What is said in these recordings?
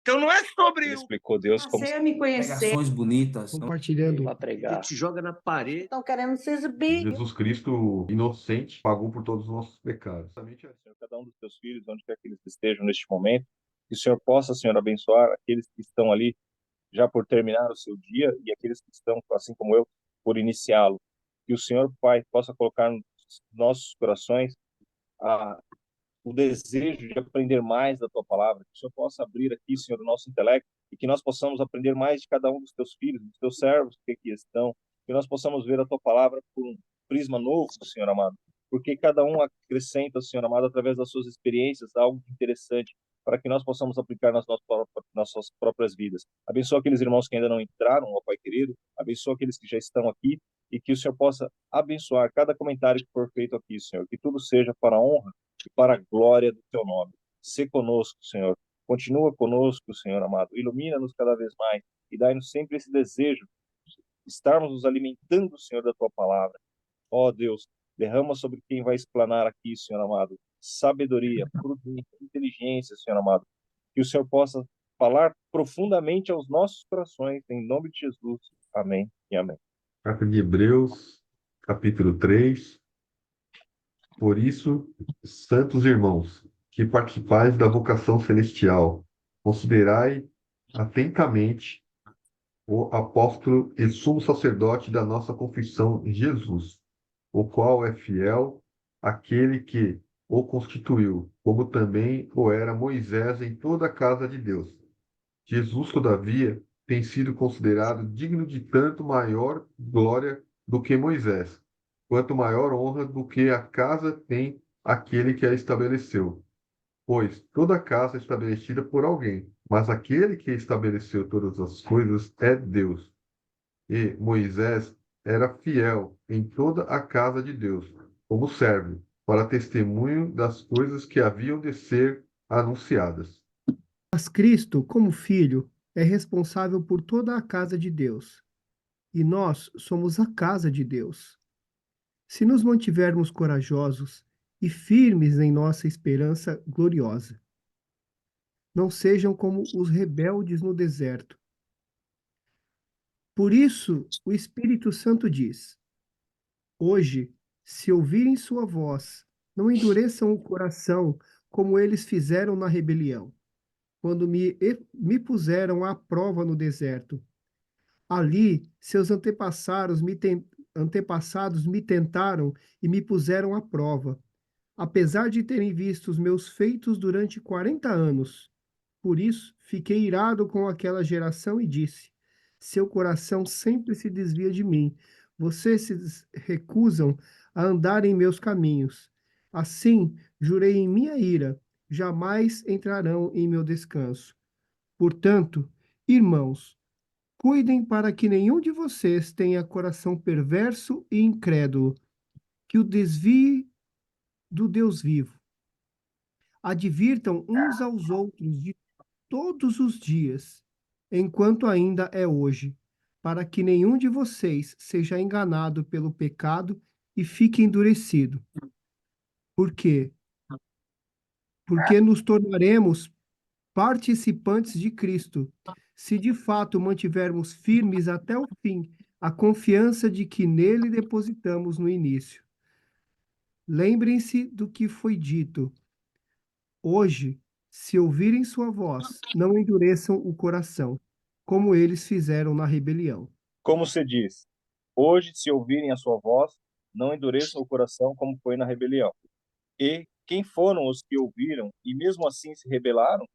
Então não é sobre Ele explicou Deus como Passei a me conhecer. Pregações bonitas. compartilhando. para pregar. te joga na parede. Estão querendo se exibir. Jesus Cristo, inocente, pagou por todos os nossos pecados. Senhor, cada um dos teus filhos, onde quer que eles estejam neste momento, que o Senhor possa, Senhor, abençoar aqueles que estão ali já por terminar o seu dia e aqueles que estão, assim como eu, por iniciá-lo. Que o Senhor, Pai, possa colocar nos nossos corações o desejo de aprender mais da Tua palavra, que o Senhor possa abrir aqui, Senhor, o nosso intelecto e que nós possamos aprender mais de cada um dos Teus filhos, dos Teus servos que aqui estão, que nós possamos ver a Tua palavra por um prisma novo, Senhor amado, porque cada um acrescenta, Senhor amado, através das suas experiências, algo interessante, para que nós possamos aplicar nas nossas próprias vidas. Abençoa aqueles irmãos que ainda não entraram, ó Pai querido, abençoa aqueles que já estão aqui, e que o Senhor possa abençoar cada comentário que for feito aqui, Senhor, que tudo seja para a honra e para a glória do Teu nome. Sê conosco, Senhor. Continua conosco, Senhor amado. Ilumina-nos cada vez mais e dai-nos sempre esse desejo de estarmos nos alimentando, Senhor, da Tua palavra. Ó Deus, derrama sobre quem vai explanar aqui, Senhor amado, sabedoria, prudência, inteligência, Senhor amado. Que o Senhor possa falar profundamente aos nossos corações, em nome de Jesus. Amém e amém. Carta de Hebreus, capítulo 3. Por isso, santos irmãos, que participais da vocação celestial, considerai atentamente o apóstolo e sumo sacerdote da nossa confissão, Jesus, o qual é fiel, aquele que o constituiu, como também o era Moisés em toda a casa de Deus. Jesus, todavia, tem sido considerado digno de tanto maior glória do que Moisés, quanto maior honra do que a casa tem aquele que a estabeleceu. Pois toda casa é estabelecida por alguém, mas aquele que estabeleceu todas as coisas é Deus. E Moisés era fiel em toda a casa de Deus, como servo, para testemunho das coisas que haviam de ser anunciadas. Mas Cristo, como Filho, é responsável por toda a casa de Deus. E nós somos a casa de Deus. Se nos mantivermos corajosos e firmes em nossa esperança gloriosa, não sejam como os rebeldes no deserto. Por isso, o Espírito Santo diz: hoje, se ouvirem sua voz, não endureçam o coração como eles fizeram na rebelião, quando me puseram à prova no deserto. Ali, seus antepassados me tentaram e me puseram à prova, apesar de terem visto os meus feitos durante 40 anos. Por isso, fiquei irado com aquela geração e disse: seu coração sempre se desvia de mim. Vocês se recusam a andar em meus caminhos. Assim, jurei em minha ira: jamais entrarão em meu descanso. Portanto, irmãos, cuidem para que nenhum de vocês tenha coração perverso e incrédulo, que o desvie do Deus vivo. Advirtam uns aos outros de todos os dias, enquanto ainda é hoje, para que nenhum de vocês seja enganado pelo pecado e fique endurecido. Por quê? Porque nos tornaremos participantes de Cristo, se de fato mantivermos firmes até o fim a confiança de que nele depositamos no início. Lembrem-se do que foi dito. Hoje, se ouvirem sua voz, não endureçam o coração, como eles fizeram na rebelião. Como se diz, hoje, se ouvirem a sua voz, não endureçam o coração como foi na rebelião. E quem foram os que ouviram e mesmo assim se rebelaram?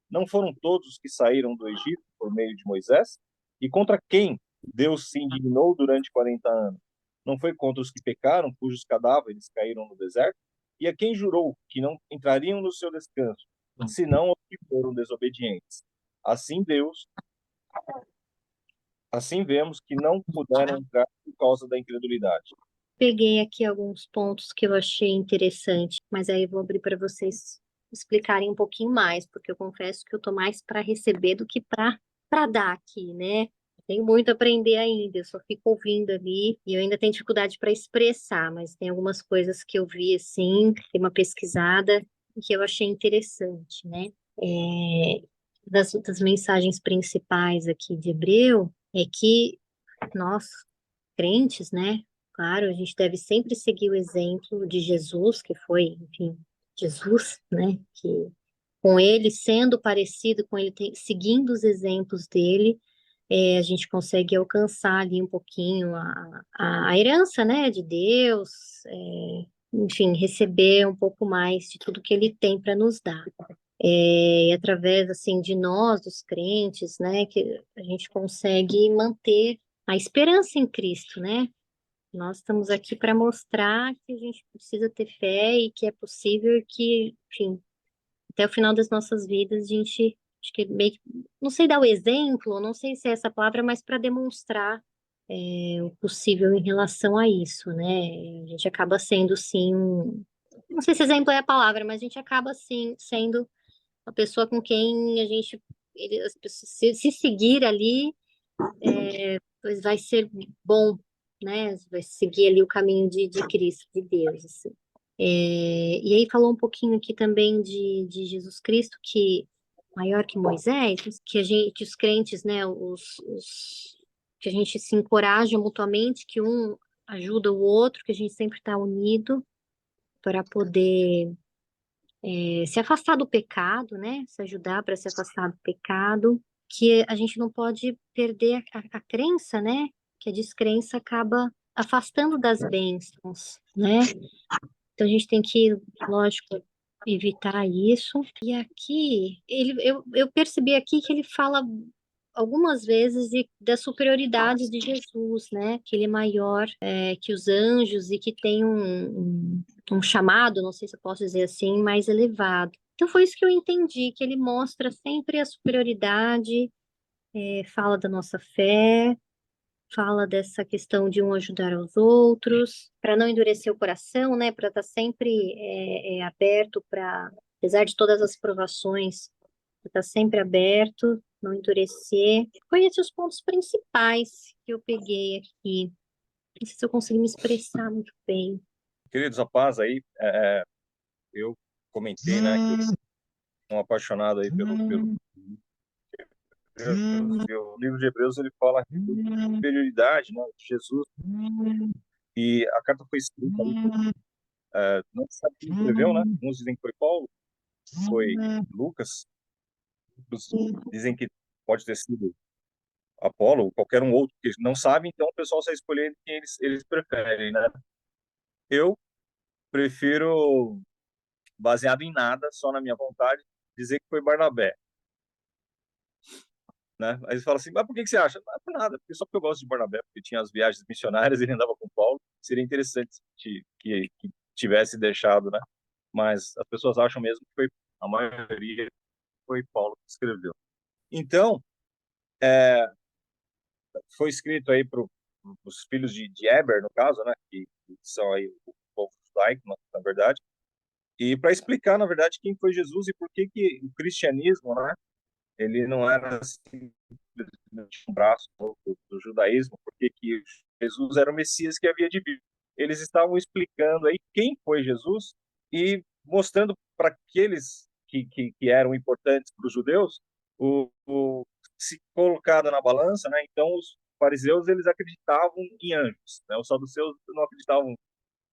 Não foram todos os que saíram do Egito por meio de Moisés? E contra quem Deus se indignou durante 40 anos? Não foi contra os que pecaram, cujos cadáveres caíram no deserto? E a quem jurou que não entrariam no seu descanso, senão os que foram desobedientes? Assim assim vemos que não puderam entrar por causa da incredulidade. Peguei aqui alguns pontos que eu achei interessante, mas aí eu vou abrir para vocês explicarem um pouquinho mais, porque eu confesso que eu tô mais para receber do que para dar aqui, né? Tenho muito a aprender ainda, eu só fico ouvindo ali e eu ainda tenho dificuldade para expressar, mas tem algumas coisas que eu vi assim, dei uma pesquisada e que eu achei interessante, né? das mensagens principais aqui de Hebreu é que nós, crentes, né? Claro, a gente deve sempre seguir o exemplo de Jesus, que foi, enfim, Jesus, né? Que com ele sendo parecido com ele, seguindo os exemplos dele, a gente consegue alcançar ali um pouquinho a herança, né, de Deus, enfim, receber um pouco mais de tudo que ele tem para nos dar. E através, assim, de nós, dos crentes, né, que a gente consegue manter a esperança em Cristo, né? Nós estamos aqui para mostrar que a gente precisa ter fé e que é possível que, enfim, até o final das nossas vidas, a gente, acho que meio que, não sei dar o exemplo, não sei se é essa palavra, mas para demonstrar o possível em relação a isso, né? A gente acaba sendo, sim, não sei se exemplo é a palavra, mas a gente acaba, sim, sendo uma pessoa com quem a gente, as pessoas, se seguir ali, pois vai ser bom, né? Vai seguir ali o caminho de Cristo, de Deus, assim. E aí falou um pouquinho aqui também de Jesus Cristo, que maior que Moisés, que a gente, que os crentes, né, que a gente se encoraja mutuamente, que um ajuda o outro, que a gente sempre está unido para poder se afastar do pecado, né, se ajudar para se afastar do pecado, que a gente não pode perder a crença, né, que a descrença acaba afastando das bênçãos, né? Então a gente tem que, lógico, evitar isso. E aqui, eu percebi aqui que ele fala algumas vezes da superioridade de Jesus, né? Que ele é maior que os anjos e que tem um chamado, não sei se eu posso dizer assim, mais elevado. Então foi isso que eu entendi, que ele mostra sempre a superioridade, fala da nossa fé, fala dessa questão de um ajudar aos outros, para não endurecer o coração, né? Para estar sempre aberto para, apesar de todas as provações, estar sempre aberto, não endurecer. Foi esses os pontos principais que eu peguei aqui. Não sei se eu consegui me expressar muito bem. Queridos, a paz aí, eu comentei, né, que eu sou um apaixonado aí pelo Hebreus, e o livro de Hebreus ele fala de superioridade, né, de Jesus, e a carta foi escrita ali, não se sabe quem escreveu, né? Uns dizem que foi Paulo, foi Lucas, outros dizem que pode ter sido Apolo, ou qualquer um outro que não sabe, então o pessoal sai escolhendo quem eles preferem, né? Eu prefiro, baseado em nada, só na minha vontade, dizer que foi Barnabé, né? Aí eles falam assim, mas por que você acha? Não é por nada, porque só porque eu gosto de Barnabé, porque tinha as viagens missionárias, ele andava com Paulo, seria interessante que tivesse deixado, né? Mas as pessoas acham mesmo que foi, a maioria foi Paulo que escreveu. Então, foi escrito aí para os filhos de Eber, no caso, né? Que são aí o povo judaico, na verdade, e para explicar, na verdade, quem foi Jesus e por que o cristianismo, né? Ele não era simplesmente um braço do judaísmo, porque que Jesus era o Messias que havia de vir. Eles estavam explicando aí quem foi Jesus e mostrando para aqueles que eram importantes para os judeus se colocado na balança, né? Então os fariseus eles acreditavam em anjos, né? Os saduceus não acreditavam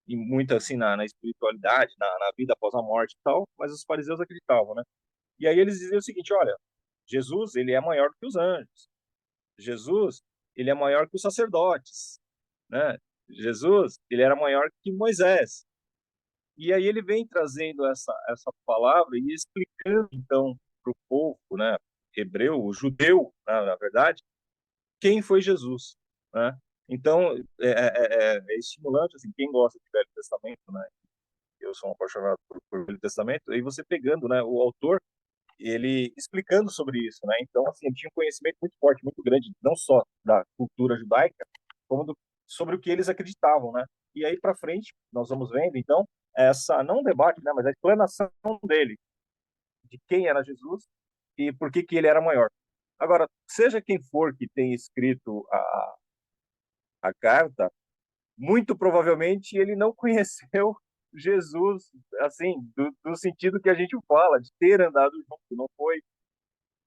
em muito assim na espiritualidade, na vida após a morte e tal, mas os fariseus acreditavam, né? E aí eles diziam o seguinte, olha, Jesus, ele é maior que os anjos. Jesus, ele é maior que os sacerdotes, né? Jesus, ele era maior que Moisés. E aí ele vem trazendo essa palavra e explicando, então, para o povo, né, hebreu, o judeu, né, na verdade, quem foi Jesus, né? Então, é estimulante, assim, quem gosta de Velho Testamento, né? Eu sou um apaixonado por Velho Testamento, e você pegando, né, o autor, ele explicando sobre isso, né? Então, assim, ele tinha um conhecimento muito forte, muito grande, não só da cultura judaica, como sobre o que eles acreditavam, né? E aí para frente, nós vamos vendo, então, essa, não um debate, né, mas a explanação dele, de quem era Jesus e por que ele era maior. Agora, seja quem for que tenha escrito a carta, muito provavelmente ele não conheceu Jesus, assim, do sentido que a gente fala, de ter andado junto, não foi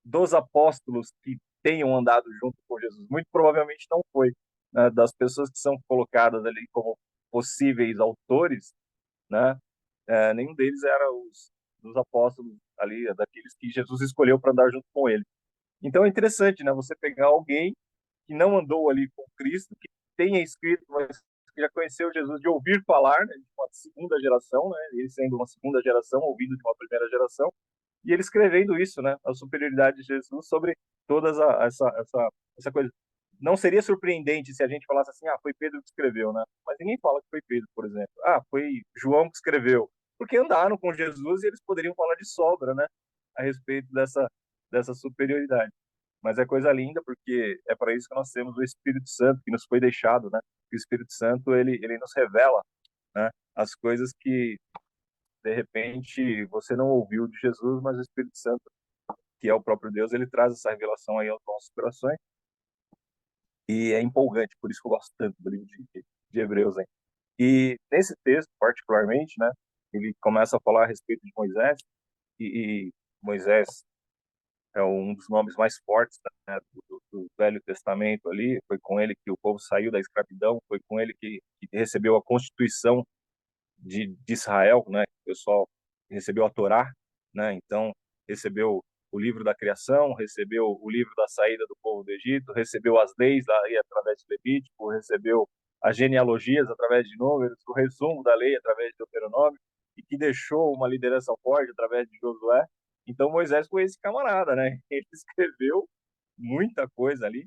dos apóstolos que tenham andado junto com Jesus. Muito provavelmente não foi, né? Das pessoas que são colocadas ali como possíveis autores, né? Nenhum deles era dos apóstolos ali, daqueles que Jesus escolheu para andar junto com ele. Então é interessante, né? Você pegar alguém que não andou ali com Cristo, que tenha escrito, mas que já conheceu Jesus de ouvir falar, né? De uma segunda geração, né? Ele sendo uma segunda geração, ouvindo de uma primeira geração, e ele escrevendo isso, né? A superioridade de Jesus sobre todas essa coisa. Não seria surpreendente se a gente falasse assim, foi Pedro que escreveu, né? Mas ninguém fala que foi Pedro, por exemplo. Foi João que escreveu. Porque andaram com Jesus e eles poderiam falar de sobra, né? A respeito dessa superioridade. Mas é coisa linda, porque é para isso que nós temos o Espírito Santo, que nos foi deixado, né? O Espírito Santo, ele nos revela, né? As coisas que, de repente, você não ouviu de Jesus, mas o Espírito Santo, que é o próprio Deus, ele traz essa revelação aí aos nossos corações. E é empolgante, por isso que eu gosto tanto do livro de Hebreus, hein? E nesse texto, particularmente, né? Ele começa a falar a respeito de Moisés, e Moisés é um dos nomes mais fortes, né, do Velho Testamento ali. Foi com ele que o povo saiu da escravidão, foi com ele que recebeu a Constituição de Israel, né? O pessoal recebeu a Torá, né? Então recebeu o livro da criação, recebeu o livro da saída do povo do Egito, recebeu as leis aí através de Levítico, recebeu as genealogias através de Números, o resumo da lei através de Deuteronômio, e que deixou uma liderança forte através de Josué. Então Moisés foi esse camarada, né? Ele escreveu muita coisa ali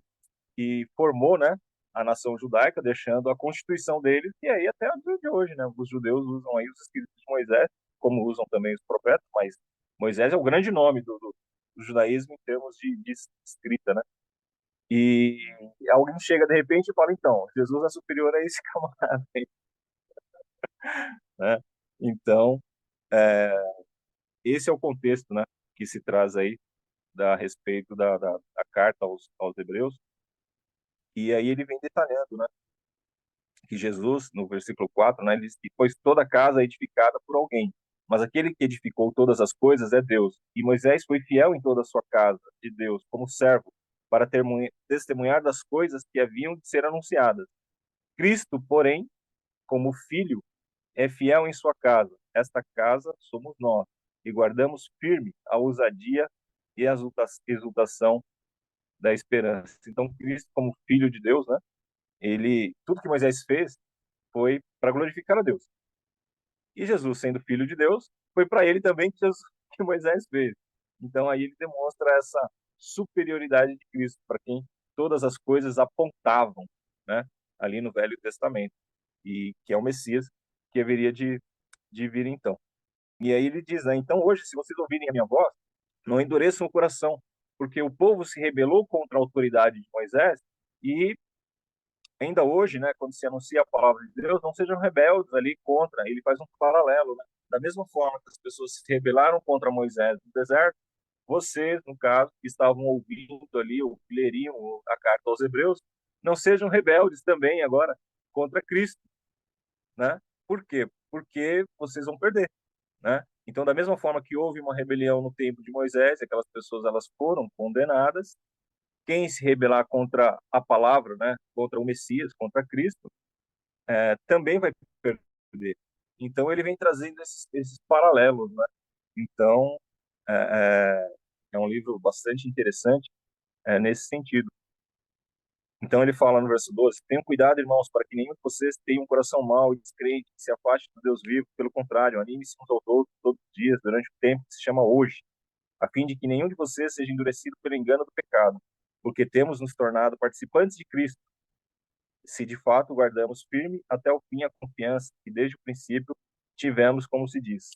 e formou, né, a nação judaica, deixando a constituição deles, e aí até o dia de hoje, né? Os judeus usam aí os escritos de Moisés, como usam também os profetas, mas Moisés é o grande nome do judaísmo em termos de escrita, né? E alguém chega de repente e fala, então, Jesus é superior a esse camarada aí, né? Então, é, esse é o contexto, né, que se traz aí a respeito da carta aos Hebreus. E aí ele vem detalhando, né, que Jesus, no versículo 4, né, ele diz que pois toda casa é edificada por alguém, mas aquele que edificou todas as coisas é Deus. E Moisés foi fiel em toda a sua casa de Deus, como servo, para testemunhar das coisas que haviam de ser anunciadas. Cristo, porém, como filho, é fiel em sua casa. Esta casa somos nós, e guardamos firme a ousadia e a exultação da esperança. Então, Cristo, como filho de Deus, né, tudo que Moisés fez foi para glorificar a Deus. E Jesus, sendo filho de Deus, foi para ele também que Moisés fez. Então aí ele demonstra essa superioridade de Cristo para quem todas as coisas apontavam, né, ali no Velho Testamento, e que é o Messias que haveria de vir então. E aí ele diz, né, então hoje, se vocês ouvirem a minha voz, não endureçam o coração, porque o povo se rebelou contra a autoridade de Moisés, e ainda hoje, né, quando se anuncia a palavra de Deus, não sejam rebeldes ali contra. Ele faz um paralelo, né? Da mesma forma que as pessoas se rebelaram contra Moisés no deserto, vocês, no caso, que estavam ouvindo ali, ou que leriam a carta aos Hebreus, não sejam rebeldes também agora contra Cristo, né? Por quê? Porque vocês vão perder, né? Então, da mesma forma que houve uma rebelião no tempo de Moisés, aquelas pessoas elas foram condenadas, quem se rebelar contra a palavra, né, contra o Messias, contra Cristo, também vai perder. Então ele vem trazendo esses paralelos, né? Então é um livro bastante interessante nesse sentido. Então ele fala no verso 12: tenham cuidado, irmãos, para que nenhum de vocês tenha um coração mau e descrente, que se afaste do Deus vivo. Pelo contrário, anime-se uns aos outros todos os dias, durante o tempo que se chama hoje, a fim de que nenhum de vocês seja endurecido pelo engano do pecado, porque temos nos tornado participantes de Cristo, se de fato guardamos firme até o fim a confiança que desde o princípio tivemos, como se diz.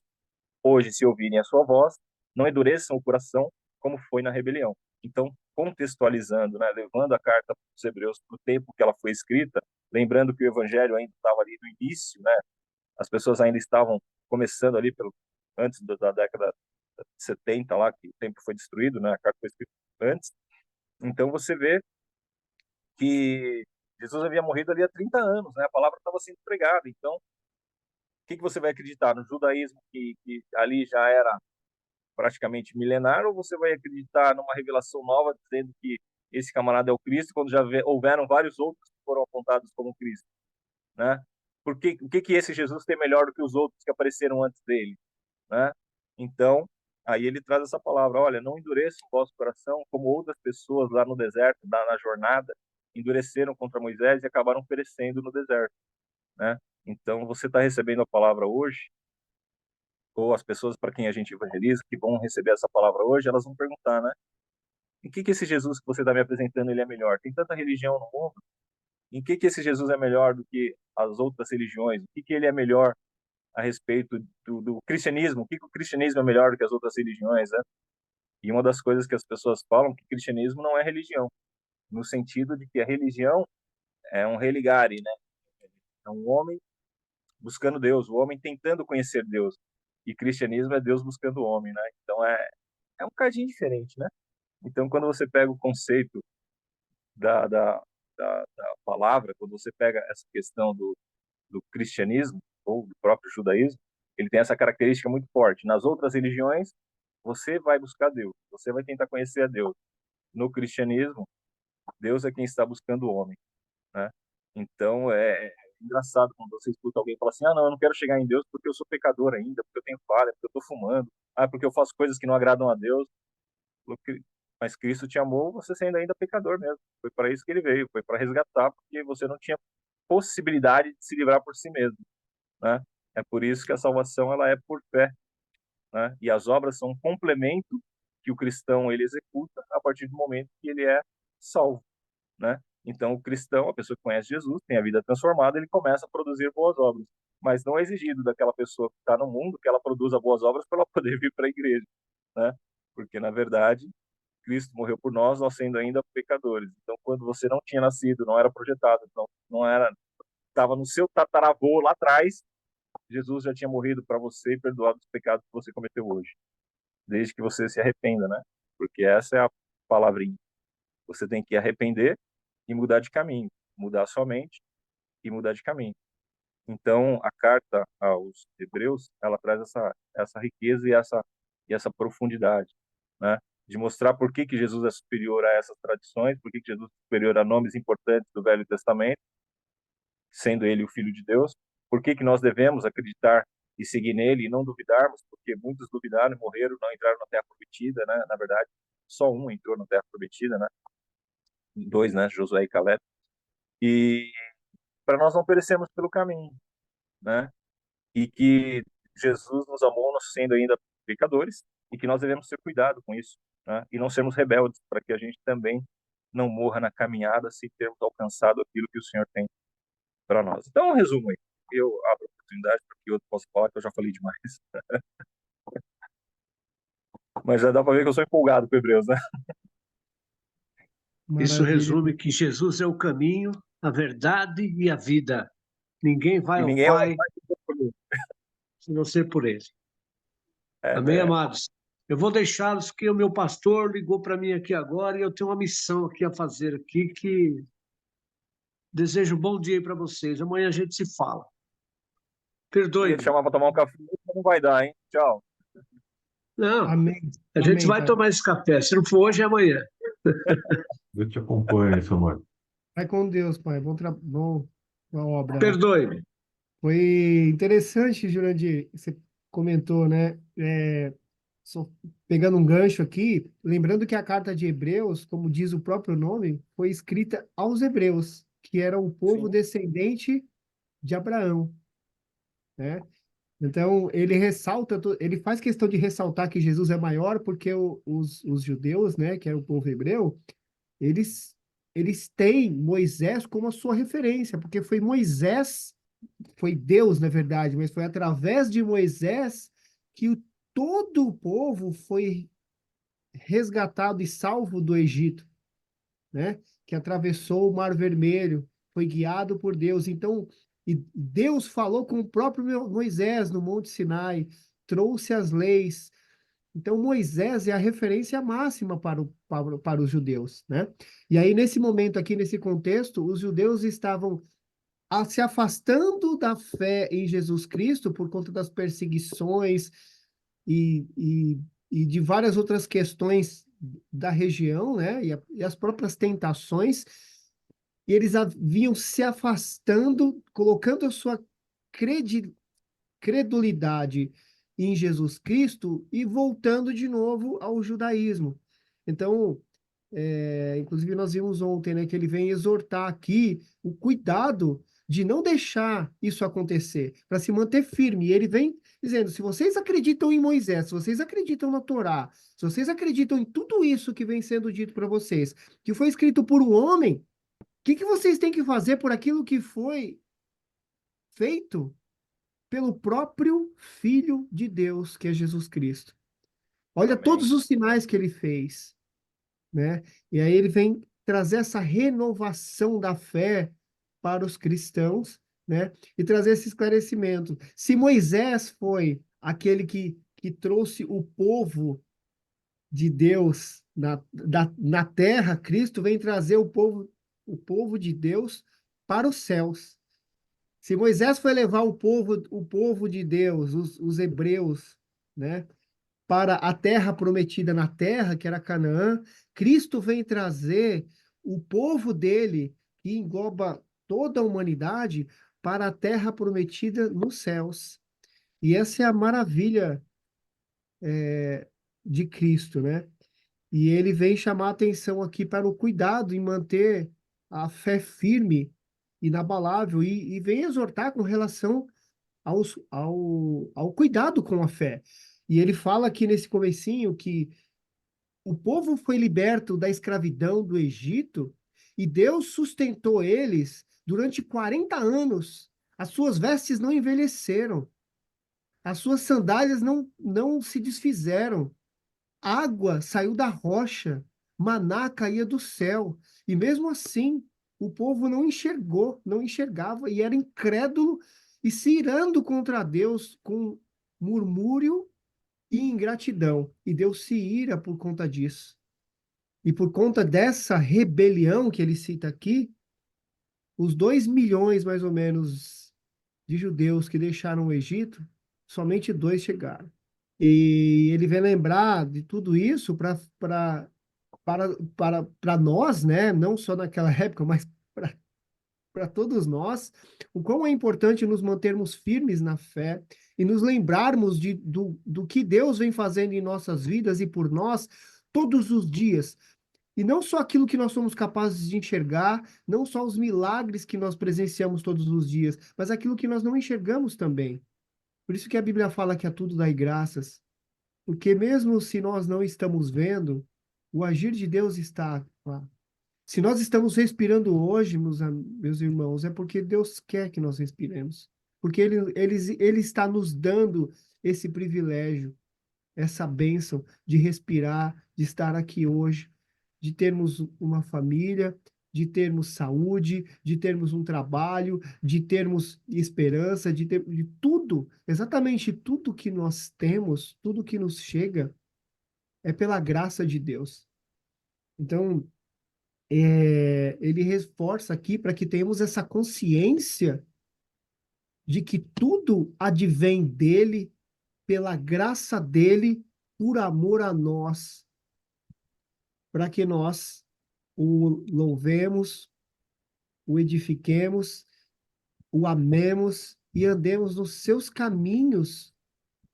Hoje, se ouvirem a sua voz, não endureçam o coração como foi na rebelião. Então, contextualizando, né, levando a carta para os Hebreus para o tempo que ela foi escrita, lembrando que o Evangelho ainda estava ali no início, né, as pessoas ainda estavam começando ali antes da década de 70 lá, que o templo foi destruído, né, a carta foi escrita antes. Então você vê que Jesus havia morrido ali há 30 anos, né? A palavra estava sendo pregada. Então, o que você vai acreditar? No judaísmo que ali já era praticamente milenar, ou você vai acreditar numa revelação nova dizendo que esse camarada é o Cristo, quando já houveram vários outros que foram apontados como Cristo, né? O que esse Jesus tem melhor do que os outros que apareceram antes dele, né? Então, aí ele traz essa palavra: olha, não endureça o vosso coração como outras pessoas lá no deserto, na jornada, endureceram contra Moisés e acabaram perecendo no deserto, né? Então, você está recebendo a palavra hoje, ou as pessoas para quem a gente evangeliza, que vão receber essa palavra hoje, elas vão perguntar, né? Em que esse Jesus que você está me apresentando, ele é melhor? Tem tanta religião no mundo, em que esse Jesus é melhor do que as outras religiões? O que ele é melhor a respeito do cristianismo? O que o cristianismo é melhor do que as outras religiões, né? E uma das coisas que as pessoas falam é que o cristianismo não é religião, no sentido de que a religião é um religare, né? É um homem buscando Deus, o homem tentando conhecer Deus. E cristianismo é Deus buscando o homem, né? Então é um bocadinho diferente, né? Então, quando você pega o conceito da, da, da palavra, quando você pega essa questão do cristianismo ou do próprio judaísmo, ele tem essa característica muito forte. Nas outras religiões, você vai buscar Deus, você vai tentar conhecer a Deus. No cristianismo, Deus é quem está buscando o homem, né? Então, é engraçado quando você escuta alguém falar assim: ah, não, eu não quero chegar em Deus porque eu sou pecador ainda, porque eu tenho falha, porque eu estou fumando, porque eu faço coisas que não agradam a Deus. Mas Cristo te amou, você sendo ainda pecador mesmo. Foi para isso que ele veio, foi para resgatar, porque você não tinha possibilidade de se livrar por si mesmo, né? É por isso que a salvação ela é por fé, né? E as obras são um complemento que o cristão ele executa a partir do momento que ele é salvo, né? Então o cristão, a pessoa que conhece Jesus, tem a vida transformada, ele começa a produzir boas obras, mas não é exigido daquela pessoa que está no mundo que ela produza boas obras para ela poder vir para a igreja, né? Porque na verdade Cristo morreu por nós, nós sendo ainda pecadores. Então, quando você não tinha nascido, não era projetado, não era, estava no seu tataravô lá atrás, Jesus já tinha morrido para você e perdoado os pecados que você cometeu hoje, desde que você se arrependa, né? Porque essa é a palavrinha. Você tem que arrepender e mudar de caminho, mudar a sua mente e mudar de caminho. Então, a carta aos Hebreus, ela traz essa riqueza e essa profundidade, né? De mostrar por que Jesus é superior a essas tradições, por que Jesus é superior a nomes importantes do Velho Testamento, sendo ele o Filho de Deus, por que nós devemos acreditar e seguir nele e não duvidarmos, porque muitos duvidaram e morreram, não entraram na Terra Prometida, né? Na verdade, só um entrou na Terra Prometida, né? Dois, né? Josué e Caleb. E para nós não perecermos pelo caminho, né? E que Jesus nos amou, nós sendo ainda pecadores, e que nós devemos ter cuidado com isso, né? E não sermos rebeldes, para que a gente também não morra na caminhada sem termos alcançado aquilo que o Senhor tem para nós. Então, um resumo aí. Eu abro a oportunidade para que outro possa falar, que eu já falei demais. Mas já dá para ver que eu sou empolgado com Hebreus, né? Isso Maravilha. resume que Jesus é o caminho, a verdade e a vida. Ninguém vai E ao ninguém é Pai se não ser por ele. Amém, amados? Eu vou deixá-los, que o meu pastor ligou para mim aqui agora e eu tenho uma missão aqui a fazer aqui que desejo um bom dia para vocês. Amanhã a gente se fala. Eu ia te Perdoe-me. chamar para tomar um café, não vai dar, hein? Tchau. Não, Amém. a gente Amém, vai pai. tomar esse café. Se não for hoje, é amanhã. Eu te acompanho, Samuel. Vai com Deus, pai. Bom obra lá. Perdoe-me. Foi interessante, Jurandir, você comentou, né? Só pegando um gancho aqui, lembrando que a carta de Hebreus, como diz o próprio nome, foi escrita aos hebreus, que eram o povo Sim. descendente de Abraão, né? Então, ele ressalta, ele faz questão de ressaltar que Jesus é maior porque os judeus, né, que é o povo hebreu, eles, eles têm Moisés como a sua referência, porque foi Moisés, foi Deus, na verdade, mas foi através de Moisés que todo o povo foi resgatado e salvo do Egito, né? Que atravessou o Mar Vermelho, foi guiado por Deus. Então, e Deus falou com o próprio Moisés no Monte Sinai, trouxe as leis. Então, Moisés é a referência máxima para os judeus, né? E aí, nesse momento aqui, nesse contexto, os judeus estavam se afastando da fé em Jesus Cristo por conta das perseguições e e de várias outras questões da região, né? E as próprias tentações, e eles haviam se afastando, colocando a sua credulidade em Jesus Cristo e voltando de novo ao judaísmo. Então, inclusive nós vimos ontem, né, que ele vem exortar aqui o cuidado de não deixar isso acontecer, para se manter firme. E ele vem dizendo: se vocês acreditam em Moisés, se vocês acreditam na Torá, se vocês acreditam em tudo isso que vem sendo dito para vocês, que foi escrito por um homem, o que vocês têm que fazer por aquilo que foi feito pelo próprio Filho de Deus, que é Jesus Cristo? Olha Amém. todos os sinais que ele fez, né? E aí ele vem trazer essa renovação da fé para os cristãos, né? E trazer esse esclarecimento. Se Moisés foi aquele que trouxe o povo de Deus na terra, Cristo vem trazer o povo de Deus para os céus. Se Moisés foi levar o povo de Deus, os hebreus, né, para a terra prometida na terra, que era Canaã, Cristo vem trazer o povo dele, que engloba toda a humanidade, para a terra prometida nos céus. E essa é a maravilha de Cristo, né? E ele vem chamar a atenção aqui para o cuidado em manter a fé firme, inabalável, e vem exortar com relação ao cuidado com a fé. E ele fala aqui nesse comecinho que o povo foi liberto da escravidão do Egito e Deus sustentou eles durante 40 anos. As suas vestes não envelheceram, as suas sandálias não se desfizeram. Água saiu da rocha, maná caía do céu. E mesmo assim, o povo não enxergava e era incrédulo e se irando contra Deus com murmúrio e ingratidão. E Deus se ira por conta disso. E por conta dessa rebelião que ele cita aqui, os 2 milhões, mais ou menos, de judeus que deixaram o Egito, somente 2 chegaram. E ele vem lembrar de tudo isso para nós, né? Não só naquela época, mas para todos nós, o quão é importante nos mantermos firmes na fé e nos lembrarmos do que Deus vem fazendo em nossas vidas e por nós todos os dias. E não só aquilo que nós somos capazes de enxergar, não só os milagres que nós presenciamos todos os dias, mas aquilo que nós não enxergamos também. Por isso que a Bíblia fala que a tudo dai graças, porque mesmo se nós não estamos vendo, o agir de Deus está lá. Se nós estamos respirando hoje, meus irmãos, é porque Deus quer que nós respiremos. Porque ele está nos dando esse privilégio, essa bênção de respirar, de estar aqui hoje, de termos uma família, de termos saúde, de termos um trabalho, de termos esperança, de tudo, exatamente tudo que nós temos, tudo que nos chega, é pela graça de Deus. Então, ele reforça aqui para que tenhamos essa consciência de que tudo advém dele, pela graça dele, por amor a nós, para que nós o louvemos, o edifiquemos, o amemos e andemos nos seus caminhos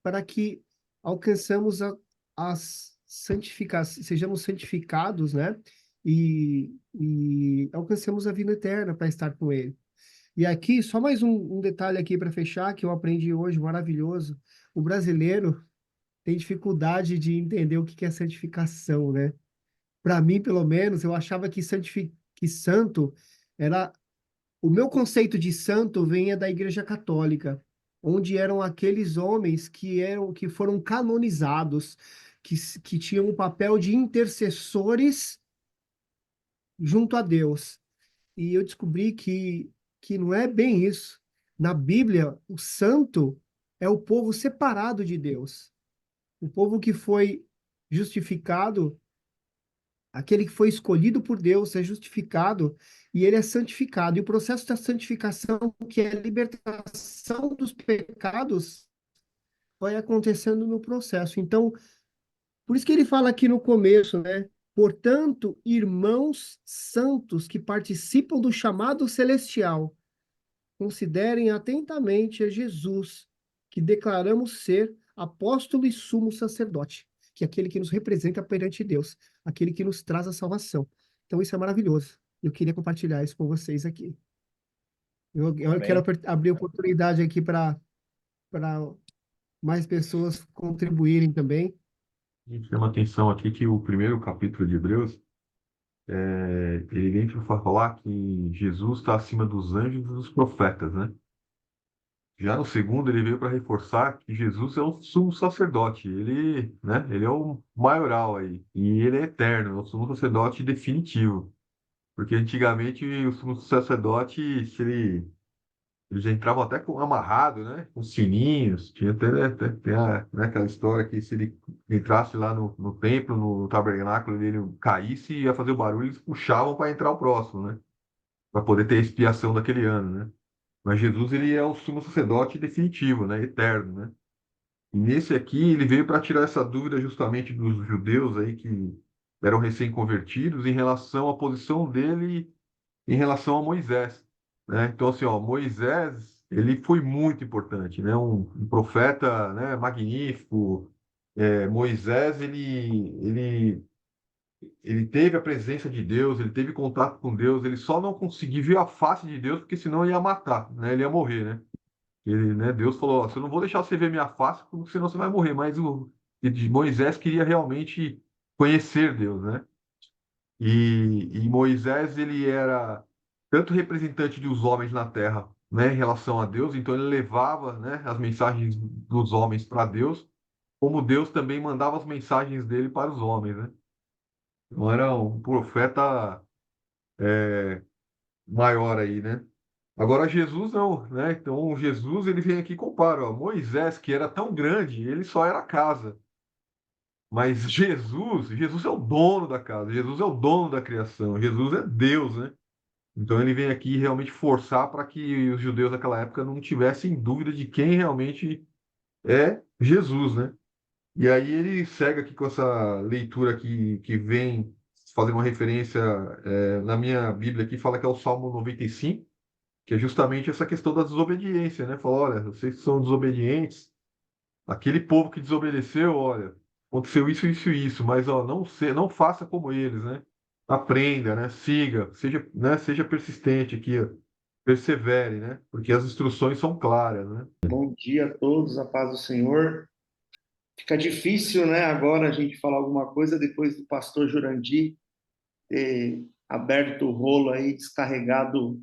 para que alcançamos sejamos santificados, né? E alcancemos a vida eterna para estar com ele. E aqui, só mais um detalhe aqui para fechar, que eu aprendi hoje, maravilhoso. O brasileiro tem dificuldade de entender o que é santificação, né? Para mim, pelo menos, eu achava que santo era... O meu conceito de santo vinha da Igreja Católica, onde eram aqueles homens que foram canonizados, que tinham o papel de intercessores junto a Deus. E eu descobri que não é bem isso. Na Bíblia, o santo é o povo separado de Deus. O povo que foi justificado, aquele que foi escolhido por Deus é justificado e ele é santificado. E o processo da santificação, que é a libertação dos pecados, vai acontecendo no processo. Então, Por isso que ele fala aqui no começo, né? Portanto, irmãos santos que participam do chamado celestial, considerem atentamente a Jesus, que declaramos ser apóstolo e sumo sacerdote, que é aquele que nos representa perante Deus, aquele que nos traz a salvação. Então, isso é maravilhoso. Eu queria compartilhar isso com vocês aqui. Eu quero Amém. abrir oportunidade aqui para mais pessoas contribuírem também. A gente chama atenção aqui que o primeiro capítulo de Hebreus, ele vem para falar que Jesus está acima dos anjos e dos profetas, né? Já no segundo, ele veio para reforçar que Jesus é o sumo sacerdote. Ele, né, ele é o maioral aí. E ele é eterno, é o sumo sacerdote definitivo. Porque antigamente o sumo sacerdote, eles entravam até com amarrado, né? Com sininhos. Tinha até tem né, aquela história que se ele entrasse lá no templo, no tabernáculo, ele caísse e ia fazer o barulho, eles puxavam para entrar o próximo, né? Para poder ter a expiação daquele ano, né? Mas Jesus, ele é o sumo sacerdote definitivo, né? Eterno, né? E nesse aqui, ele veio para tirar essa dúvida justamente dos judeus aí que eram recém-convertidos em relação à posição dele em relação a Moisés, né? Então, assim, ó, Moisés, ele foi muito importante, né? Um profeta, né? Magnífico. Moisés, ele teve a presença de Deus, ele teve contato com Deus, ele só não conseguiu ver a face de Deus porque senão ele ia matar, né? Ele ia morrer, né? Ele, né? Deus falou, ó, eu não vou deixar você ver minha face, porque senão você vai morrer. Mas Moisés queria realmente conhecer Deus, né? E Moisés, ele era tanto representante dos homens na terra, né, em relação a Deus, então ele levava, né, as mensagens dos homens para Deus, como Deus também mandava as mensagens dele para os homens, né? Então era um profeta maior aí, né? Agora Jesus não, né? Então Jesus, ele vem aqui e compara, ó, Moisés, que era tão grande, ele só era casa. Mas Jesus é o dono da casa, Jesus é o dono da criação, Jesus é Deus, né? Então ele vem aqui realmente forçar para que os judeus daquela época não tivessem dúvida de quem realmente é Jesus, né? E aí ele segue aqui com essa leitura que vem fazer uma referência, na minha Bíblia aqui, fala que é o Salmo 95, que é justamente essa questão da desobediência, né? Fala, olha, vocês que são desobedientes, aquele povo que desobedeceu, olha, aconteceu isso, isso e isso, mas ó, não faça como eles, né? Aprenda, né? Siga, seja persistente aqui, ó. Persevere, né? Porque as instruções são claras, né? Bom dia a todos, a paz do Senhor. Fica difícil, né, agora a gente falar alguma coisa depois do pastor Jurandir ter aberto o rolo aí, descarregado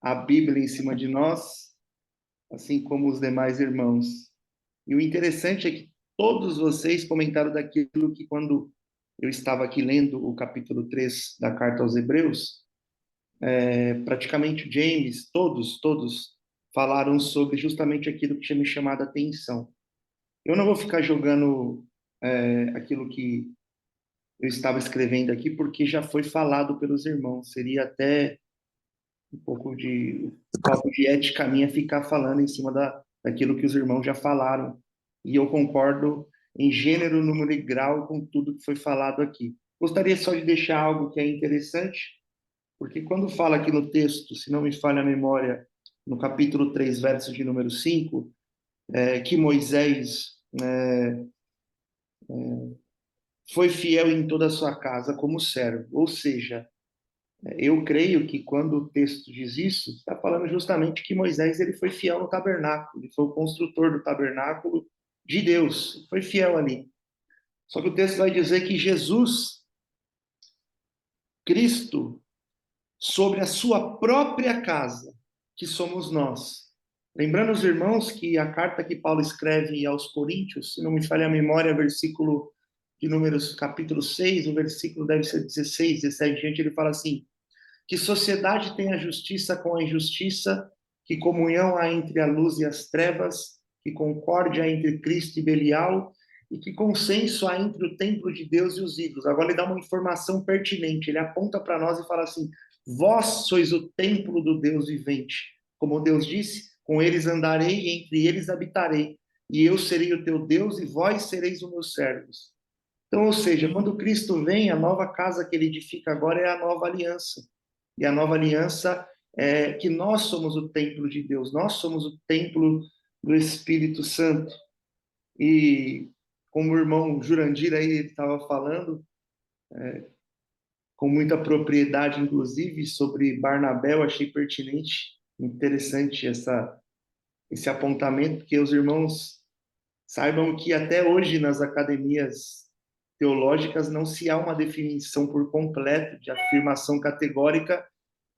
a Bíblia em cima de nós, assim como os demais irmãos. E o interessante é que todos vocês comentaram daquilo que quando eu estava aqui lendo o capítulo 3 da carta aos Hebreus, praticamente James, todos falaram sobre justamente aquilo que tinha me chamado a atenção. Eu não vou ficar jogando aquilo que eu estava escrevendo aqui, porque já foi falado pelos irmãos. Seria até um pouco de falta de ética minha ficar falando em cima daquilo que os irmãos já falaram. E eu concordo em gênero, número e grau com tudo que foi falado aqui. Gostaria só de deixar algo que é interessante, porque quando fala aqui no texto, se não me falha a memória, no capítulo 3, verso de número 5, que Moisés foi fiel em toda a sua casa como servo. Ou seja, eu creio que quando o texto diz isso, está falando justamente que Moisés ele foi fiel no tabernáculo, ele foi o construtor do tabernáculo de Deus, foi fiel ali. Só que o texto vai dizer que Jesus, Cristo, sobre a sua própria casa, que somos nós. Lembrando os irmãos que a carta que Paulo escreve aos Coríntios, se não me falha a memória, versículo de Números, capítulo 6, o versículo deve ser 16, 17 diante, ele fala assim: que sociedade tem a justiça com a injustiça, que comunhão há entre a luz e as trevas, que concórdia há entre Cristo e Belial, e que consenso há entre o templo de Deus e os ídolos. Agora ele dá uma informação pertinente, ele aponta para nós e fala assim: vós sois o templo do Deus vivente. Como Deus disse, com eles andarei e entre eles habitarei, e eu serei o teu Deus e vós sereis os meus servos. Então, ou seja, quando Cristo vem, a nova casa que ele edifica agora é a nova aliança. E a nova aliança é que nós somos o templo de Deus, nós somos o templo do Espírito Santo. E como o irmão Jurandir aí estava falando, com muita propriedade, inclusive, sobre Barnabé, eu achei pertinente, interessante esse apontamento, porque os irmãos saibam que até hoje nas academias teológicas não se há uma definição por completo de afirmação categórica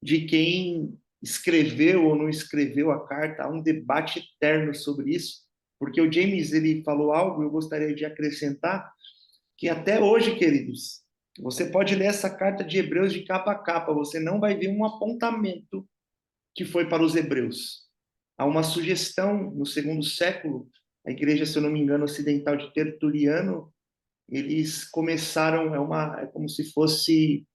de quem escreveu ou não escreveu a carta. Há um debate eterno sobre isso, porque o James ele falou algo, eu gostaria de acrescentar, que até hoje, queridos, você pode ler essa carta de Hebreus de capa a capa, você não vai ver um apontamento que foi para os hebreus. Há uma sugestão no segundo século, a igreja, se eu não me engano, ocidental de Tertuliano, eles começaram, é como se fosse,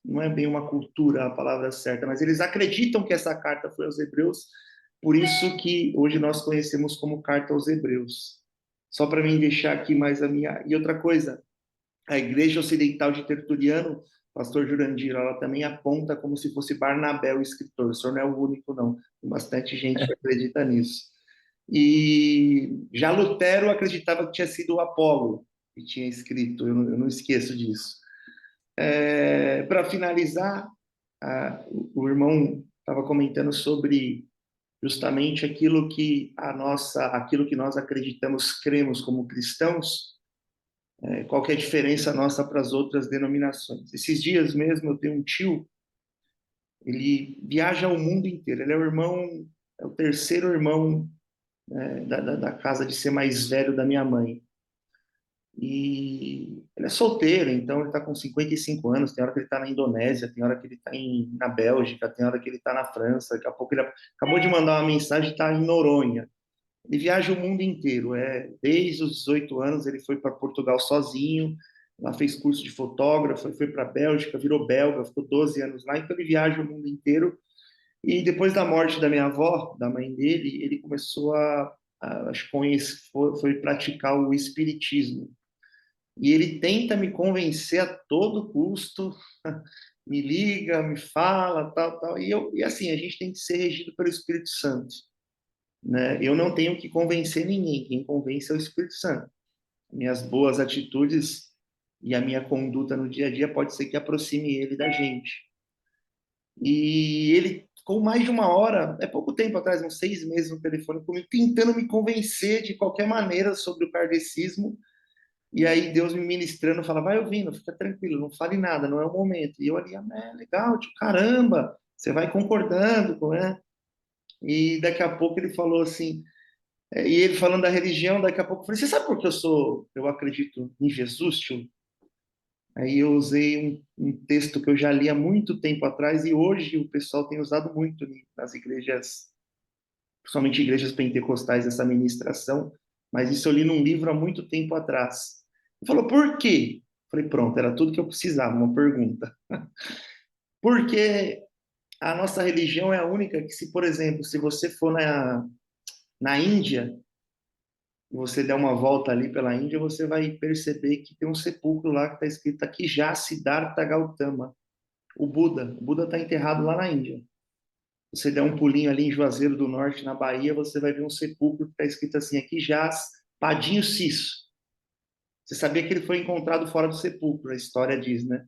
não é bem uma cultura a palavra certa, mas eles acreditam que essa carta foi aos hebreus, por isso que hoje nós conhecemos como carta aos hebreus. Só para mim deixar aqui mais a minha... E outra coisa, a igreja ocidental de Tertuliano, pastor Jurandir, ela também aponta como se fosse Barnabé o escritor. O senhor não é o único, não. Tem bastante gente que acredita nisso. E já Lutero acreditava que tinha sido o Apolo que tinha escrito, eu não esqueço disso. Para finalizar, o irmão estava comentando sobre justamente aquilo que nós acreditamos, cremos como cristãos, qual que é a diferença nossa para as outras denominações. Esses dias mesmo eu tenho um tio, ele viaja o mundo inteiro, ele é o terceiro irmão da casa de ser mais velho da minha mãe. E ele é solteiro, então ele está com 55 anos, tem hora que ele está na Indonésia, tem hora que ele está na Bélgica, tem hora que ele está na França, daqui a pouco ele acabou de mandar uma mensagem, está em Noronha. Ele viaja o mundo inteiro, desde os 18 anos ele foi para Portugal sozinho, lá fez curso de fotógrafo, foi para a Bélgica, virou belga, ficou 12 anos lá, então ele viaja o mundo inteiro. E depois da morte da minha avó, da mãe dele, ele começou acho que foi praticar o espiritismo. E ele tenta me convencer a todo custo, me liga, me fala, tal, tal. E assim, a gente tem que ser regido pelo Espírito Santo, né? Eu não tenho que convencer ninguém, quem convence é o Espírito Santo. Minhas boas atitudes e a minha conduta no dia a dia pode ser que aproxime ele da gente. E ele ficou mais de uma hora, pouco tempo atrás, uns 6 meses no telefone comigo, tentando me convencer de qualquer maneira sobre o kardecismo. E aí Deus me ministrando, fala, vai ouvindo, fica tranquilo, não fale nada, não é o momento. E eu ali, legal, tipo, caramba, você vai concordando, né? E daqui a pouco ele falou assim, e ele falando da religião, daqui a pouco eu falei, você sabe por que eu acredito em Jesus, tio? Aí eu usei um texto que eu já li há muito tempo atrás e hoje o pessoal tem usado muito nas igrejas, principalmente igrejas pentecostais, essa ministração, mas isso eu li num livro há muito tempo atrás. Ele falou, por quê? Eu falei, pronto, era tudo que eu precisava, uma pergunta. Porque a nossa religião é a única que, por exemplo, se você for na Índia, e você der uma volta ali pela Índia, você vai perceber que tem um sepulcro lá que está escrito aqui já Siddhartha Gautama, o Buda. O Buda está enterrado lá na Índia. Você der um pulinho ali em Juazeiro do Norte, na Bahia, você vai ver um sepulcro que está escrito assim, aqui jaz Padinho Cisso. Você sabia que ele foi encontrado fora do sepulcro, a história diz, né?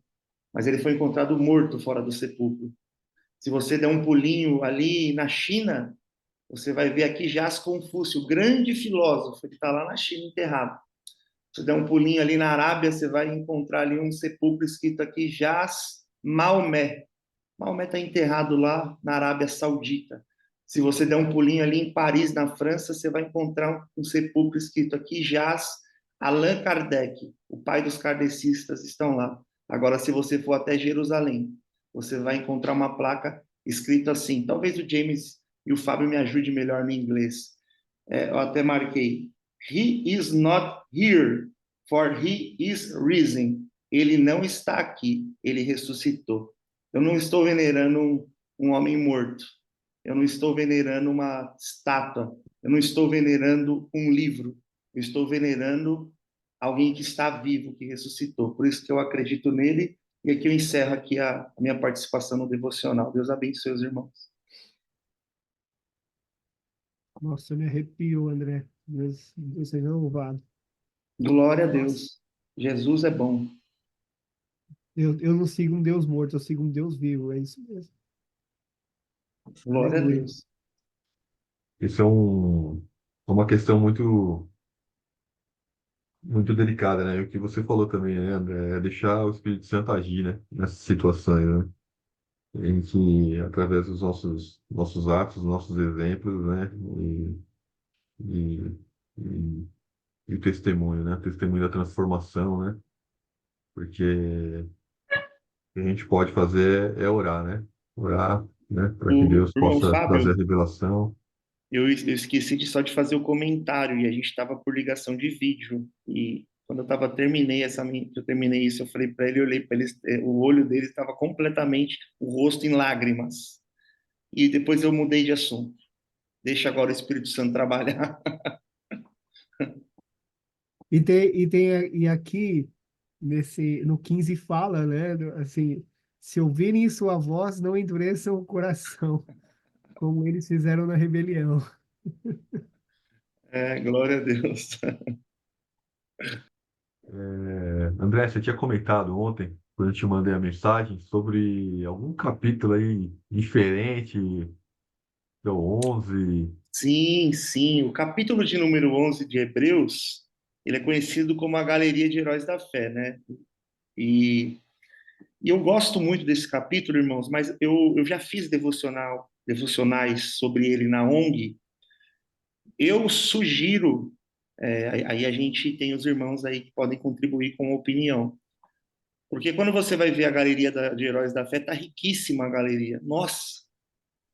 Mas ele foi encontrado morto fora do sepulcro. Se você der um pulinho ali na China, você vai ver aqui jaz Confúcio, o grande filósofo, ele está lá na China enterrado. Se você der um pulinho ali na Arábia, você vai encontrar ali um sepulcro escrito aqui jaz Maomé. Maomé está enterrado lá na Arábia Saudita. Se você der um pulinho ali em Paris, na França, você vai encontrar um sepulcro escrito aqui jaz Allan Kardec, o pai dos kardecistas estão lá. Agora, se você for até Jerusalém, você vai encontrar uma placa escrito assim. Talvez o James e o Fábio me ajudem melhor no inglês. Eu até marquei. He is not here, for he is risen. Ele não está aqui, ele ressuscitou. Eu não estou venerando um homem morto. Eu não estou venerando uma estátua. Eu não estou venerando um livro. Eu estou venerando alguém que está vivo, que ressuscitou. Por isso que eu acredito nele, e aqui eu encerro aqui a minha participação no devocional. Deus abençoe os irmãos. Nossa, me arrepio, André. Deus seja louvado. Glória a Deus. Jesus é bom. Eu não sigo um Deus morto, eu sigo um Deus vivo. É isso mesmo. Glória a Aleluia. Deus. Isso uma questão muito delicada, né? O que você falou também, né, André? É deixar o Espírito Santo agir, né? Nessas situações, né? Em que, através dos nossos atos, nossos exemplos, né? E, e, e o testemunho, né? O testemunho da transformação, né? Porque o que a gente pode fazer é orar, né? Orar, né? Para que O Deus irmão possa trazer a Fábio, revelação. eu esqueci de só de fazer o comentário e a gente estava por ligação de vídeo e quando eu terminei isso, eu falei para ele, eu olhei para ele, o olho dele estava completamente, o rosto em lágrimas. E depois eu mudei de assunto. Deixa agora o Espírito Santo trabalhar. E aqui, no 15 fala, né? Assim, se ouvirem sua voz, não endureçam o coração, como eles fizeram na rebelião. Glória a Deus. André, você tinha comentado ontem, quando eu te mandei a mensagem, sobre algum capítulo aí diferente, do 11. Sim, sim. O capítulo de número 11 de Hebreus, ele é conhecido como a Galeria de Heróis da Fé, né? E, e eu gosto muito desse capítulo, irmãos, mas eu já fiz devocionais sobre ele na ONG. Eu sugiro, aí a gente tem os irmãos aí que podem contribuir com opinião. Porque quando você vai ver a galeria de Heróis da Fé, tá riquíssima a galeria. Nossa,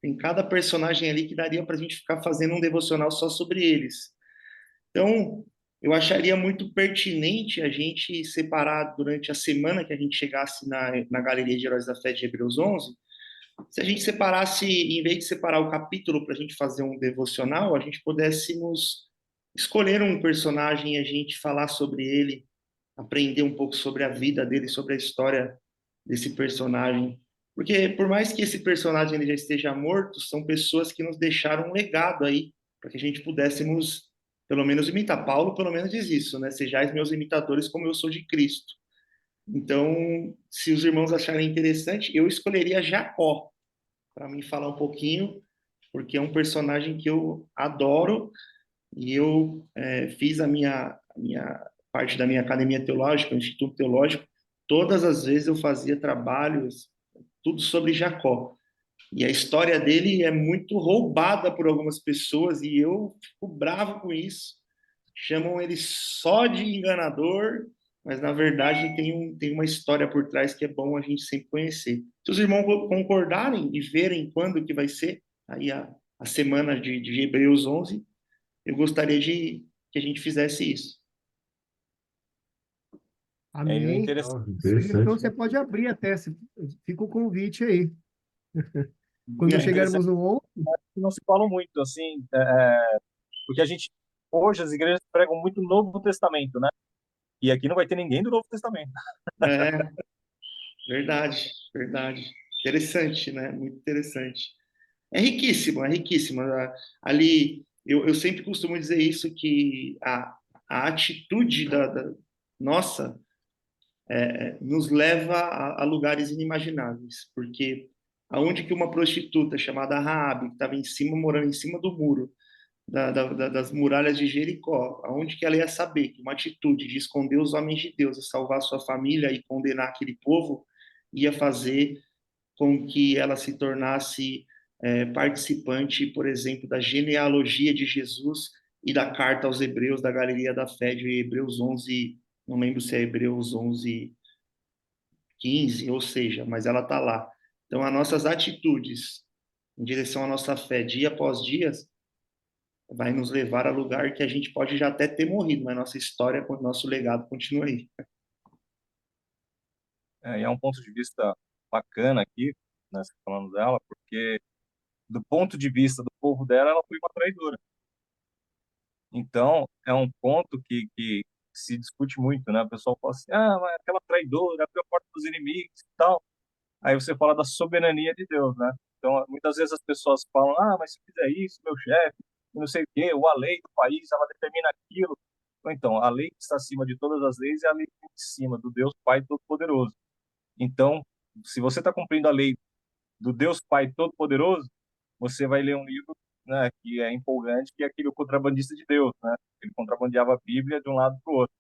tem cada personagem ali que daria para a gente ficar fazendo um devocional só sobre eles. Então, eu acharia muito pertinente a gente separar durante a semana que a gente chegasse na Galeria de Heróis da Fé de Hebreus 11, se a gente separasse, em vez de separar o capítulo para a gente fazer um devocional, a gente pudéssemos escolher um personagem e a gente falar sobre ele, aprender um pouco sobre a vida dele, sobre a história desse personagem. Porque por mais que esse personagem ele já esteja morto, são pessoas que nos deixaram um legado aí, para que a gente pudéssemos, pelo menos, imitar. Paulo, pelo menos, diz isso, né? Sejais meus imitadores como eu sou de Cristo. Então, se os irmãos acharem interessante, eu escolheria Jacó, para mim falar um pouquinho, porque é um personagem que eu adoro e eu fiz a minha parte da minha academia teológica, o Instituto Teológico, todas as vezes eu fazia trabalhos, tudo sobre Jacó. E a história dele é muito roubada por algumas pessoas e eu fico bravo com isso. Chamam ele só de enganador, mas na verdade tem uma história por trás que é bom a gente sempre conhecer. Se os irmãos concordarem e verem quando que vai ser aí a semana de Hebreus 11, eu gostaria de que a gente fizesse isso. Amém. Interessante. Então Interessante. você pode abrir até, fica o convite aí. Quando É chegarmos no 11, Não se fala muito, assim, porque hoje as igrejas pregam muito o Novo Testamento, né? E aqui não vai ter ninguém do Novo Testamento. É, verdade, verdade. Interessante, né? Muito interessante. É riquíssimo, é riquíssimo. Ali, eu sempre costumo dizer isso, que a atitude nossa nos leva a lugares inimagináveis, porque aonde que uma prostituta chamada Raabe, que estava morando em cima do muro, das muralhas de Jericó, aonde que ela ia saber que uma atitude de esconder os homens de Deus e salvar sua família e condenar aquele povo ia fazer com que ela se tornasse participante, por exemplo, da genealogia de Jesus e da carta aos Hebreus, da Galeria da Fé de Hebreus 11, não lembro se é Hebreus 11, 15, ou seja, mas ela está lá. Então, as nossas atitudes em direção à nossa fé, dia após dia, vai nos levar a lugar que a gente pode já até ter morrido, mas nossa história, nosso legado continua aí. E é um ponto de vista bacana aqui, né, você falando dela, porque do ponto de vista do povo dela, ela foi uma traidora. Então, é um ponto que se discute muito, né? O pessoal fala assim, mas aquela traidora abriu a porta dos inimigos e tal. Aí você fala da soberania de Deus, né? Então, muitas vezes as pessoas falam, mas se eu fizer isso, meu chefe, não sei o quê, ou a lei do país, ela determina aquilo. Ou então, a lei que está acima de todas as leis é a lei que está em cima do Deus Pai Todo-Poderoso. Então, se você está cumprindo a lei do Deus Pai Todo-Poderoso, você vai ler um livro, né, que é empolgante, que é aquele O Contrabandista de Deus, né? Ele contrabandeava a Bíblia de um lado para o outro.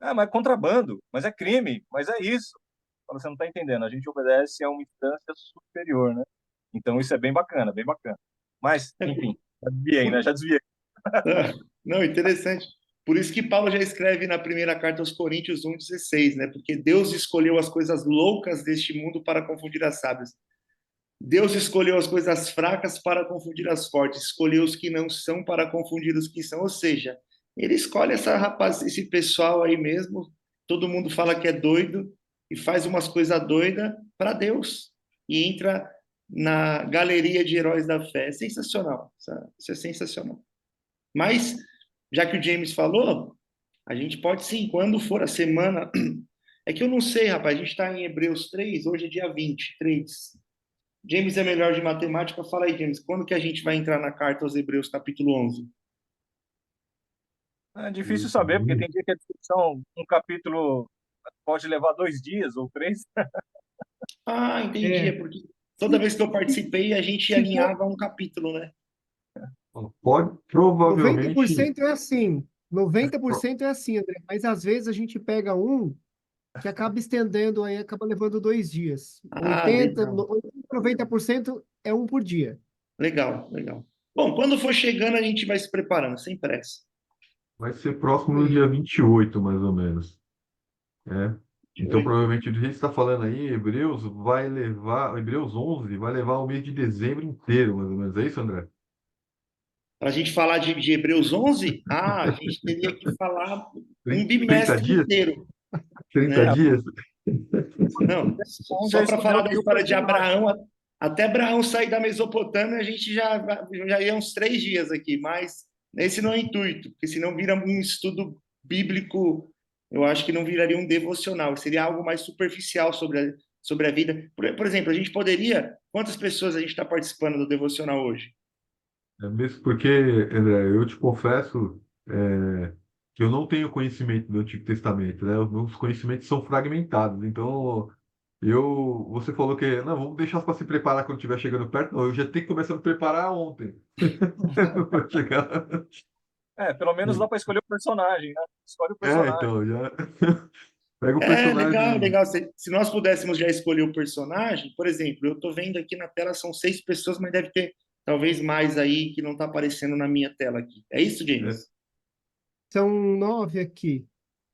Mas é contrabando, mas é crime, mas é isso. Você não está entendendo, a gente obedece a uma instância superior, né? Então isso é bem bacana, bem bacana. Mas, enfim, já desviei, né? Já desviei. Não, interessante. Por isso que Paulo já escreve na primeira carta aos Coríntios 1,16, né? Porque Deus escolheu as coisas loucas deste mundo para confundir as sábias. Deus escolheu as coisas fracas para confundir as fortes, escolheu os que não são para confundir os que são. Ou seja, ele escolhe esse pessoal aí mesmo, todo mundo fala que é doido e faz umas coisas doidas para Deus e entra na galeria de heróis da fé. É sensacional, isso é sensacional. Mas, já que o James falou, a gente pode sim, quando for a semana. É que eu não sei, rapaz, a gente está em Hebreus 3, hoje é dia 23. James é melhor de matemática. Fala aí, James, quando que a gente vai entrar na carta aos Hebreus, capítulo 11? É difícil saber, porque tem dia que a discussão, um capítulo pode levar 2 dias ou 3. Entendi. É porque toda vez que eu participei, a gente alinhava um capítulo, né? Pode, provavelmente. 90% é assim. 90% é assim, André. Mas às vezes a gente pega um que acaba estendendo aí, acaba levando 2 dias. 80, Legal. 90% é um por dia. Legal, legal. Bom, quando for chegando, a gente vai se preparando, sem pressa. Vai ser próximo do dia 28, mais ou menos. Então, provavelmente, o que a gente está falando aí, Hebreus 11 vai levar o mês de dezembro inteiro, mais ou menos. É isso, André? Para a gente falar de Hebreus 11, a gente teria que falar um 30 bimestre dias? inteiro. 30 né? dias? Não, só para falar da história de Abraão, até Abraão sair da Mesopotâmia, a gente já ia uns 3 dias aqui, mas esse não é o intuito, porque senão vira um estudo bíblico, eu acho que não viraria um devocional, seria algo mais superficial sobre a vida. Por exemplo, a gente poderia... Quantas pessoas a gente está participando do devocional hoje? Mesmo porque, André, eu te confesso que eu não tenho conhecimento do Antigo Testamento, né? Os meus conhecimentos são fragmentados. Então, você falou que, não, vamos deixar para se preparar quando estiver chegando perto. Não, eu já tenho que começar a me preparar ontem. Pra chegar. Pelo menos dá para escolher o personagem, né? Escolhe o personagem. Então, já pega o personagem. Legal. Se nós pudéssemos já escolher o personagem, por exemplo, eu estou vendo aqui na tela, são 6 pessoas, mas deve ter talvez mais aí que não está aparecendo na minha tela aqui. É isso, James? São 9 aqui.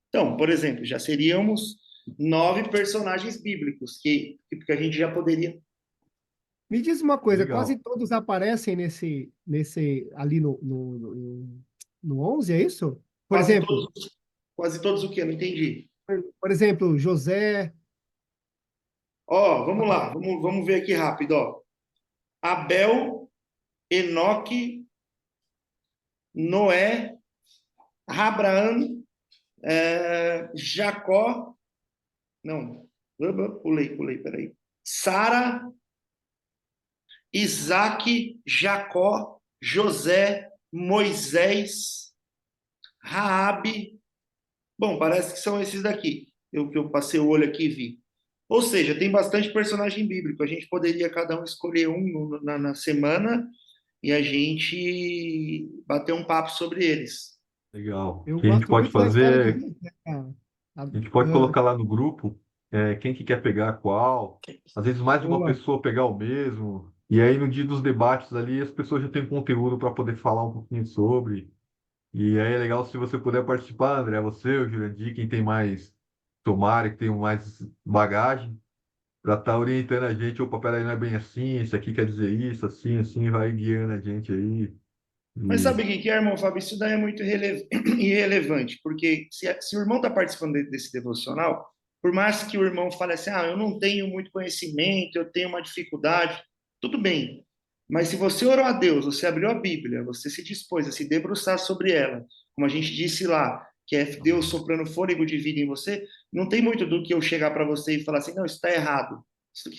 Então, por exemplo, já seríamos 9 personagens bíblicos que a gente já poderia... Me diz uma coisa, Legal. quase todos aparecem ali no 11, é isso? Por exemplo, Quase todos o quê? Não entendi. por exemplo, José. Vamos lá, vamos ver aqui rápido. Abel, Enoque, Noé, Abraão, Jacó, não, pulei, peraí. Sara, Isaac, Jacó, José, Moisés, Raabe. Bom, parece que são esses daqui, que eu passei o olho aqui e vi. Ou seja, tem bastante personagem bíblico. A gente poderia cada um escolher um na semana e a gente bater um papo sobre eles. Legal. Eu O que a gente gosto pode muito da história fazer, de José, cara. a gente pode colocar lá no grupo quem que quer pegar qual. Às vezes mais de uma Boa. pessoa pegar o mesmo. E aí no dia dos debates ali as pessoas já têm conteúdo para poder falar um pouquinho sobre. E aí é legal se você puder participar, André, você, o Jurandir, quem tem mais tomara, que tem mais bagagem, para estar orientando a gente, opa, peraí, não é bem assim, isso aqui quer dizer isso, assim, vai guiando a gente aí. Mas E sabe o que é, irmão Fábio? Isso daí é muito irrelevante, porque se o irmão está participando desse devocional, por mais que o irmão fale assim, eu não tenho muito conhecimento, eu tenho uma dificuldade, tudo bem. Mas se você orou a Deus, você abriu a Bíblia, você se dispôs a se debruçar sobre ela, como a gente disse lá, que é Deus soprando fôlego de vida em você, não tem muito do que eu chegar para você e falar assim, não, isso está errado.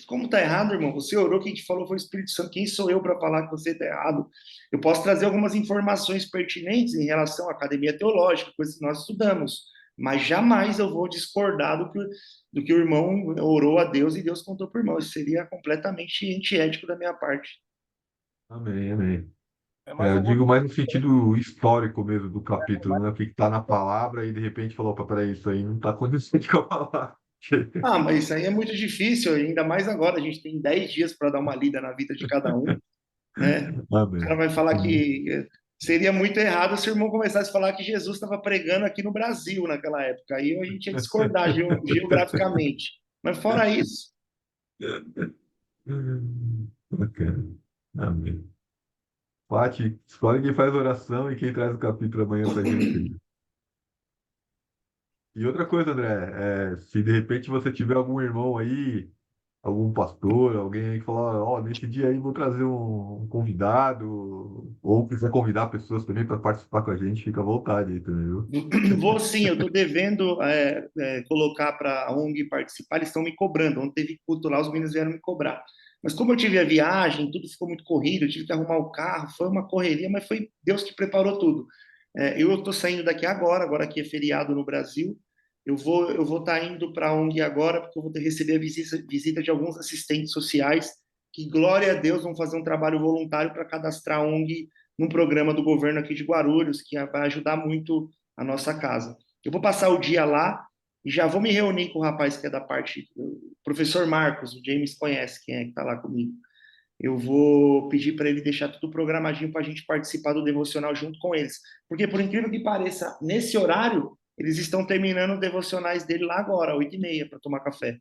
Como está errado, irmão? Você orou, quem te falou foi o Espírito Santo. Quem sou eu para falar que você está errado? Eu posso trazer algumas informações pertinentes em relação à academia teológica, coisas que nós estudamos, mas jamais eu vou discordar do que o irmão orou a Deus e Deus contou para o irmão. Isso seria completamente antiético da minha parte. Amém, amém. Mas Eu eu vou. digo mais no sentido histórico mesmo do capítulo, né? O que está na palavra e de repente falou, opa, peraí, isso aí não está condizente com a palavra. Ah, mas isso aí é muito difícil, ainda mais agora. A gente tem 10 dias para dar uma lida na vida de cada um, né? O cara Amém. vai falar Amém. que seria muito errado se o irmão começasse a falar que Jesus estava pregando aqui no Brasil naquela época. Aí a gente ia discordar geograficamente. Mas fora isso, Bacana. Amém. Paty, escolhe quem faz oração e quem traz o capítulo amanhã pra gente. E outra coisa, André, se de repente você tiver algum irmão aí, algum pastor, alguém aí que falar, ó, nesse dia aí vou trazer um convidado, ou quiser convidar pessoas também para participar com a gente, fica à vontade aí também, viu? vou sim, eu estou devendo colocar para a ONG participar, eles estão me cobrando. Ontem teve culto lá, os meninos vieram me cobrar. Mas como eu tive a viagem, tudo ficou muito corrido, eu tive que arrumar o carro, foi uma correria, mas foi Deus que preparou tudo. Eu estou saindo daqui agora aqui é feriado no Brasil, eu vou estar indo para a ONG agora, porque eu vou receber a visita de alguns assistentes sociais, que, glória a Deus, vão fazer um trabalho voluntário para cadastrar a ONG num programa do governo aqui de Guarulhos, que vai ajudar muito a nossa casa. Eu vou passar o dia lá e já vou me reunir com o rapaz que é da parte, o professor Marcos, o James conhece quem é que está lá comigo. Eu vou pedir para ele deixar tudo programadinho para a gente participar do devocional junto com eles. Porque, por incrível que pareça, nesse horário, eles estão terminando os devocionais dele lá agora, 8h30, para tomar café.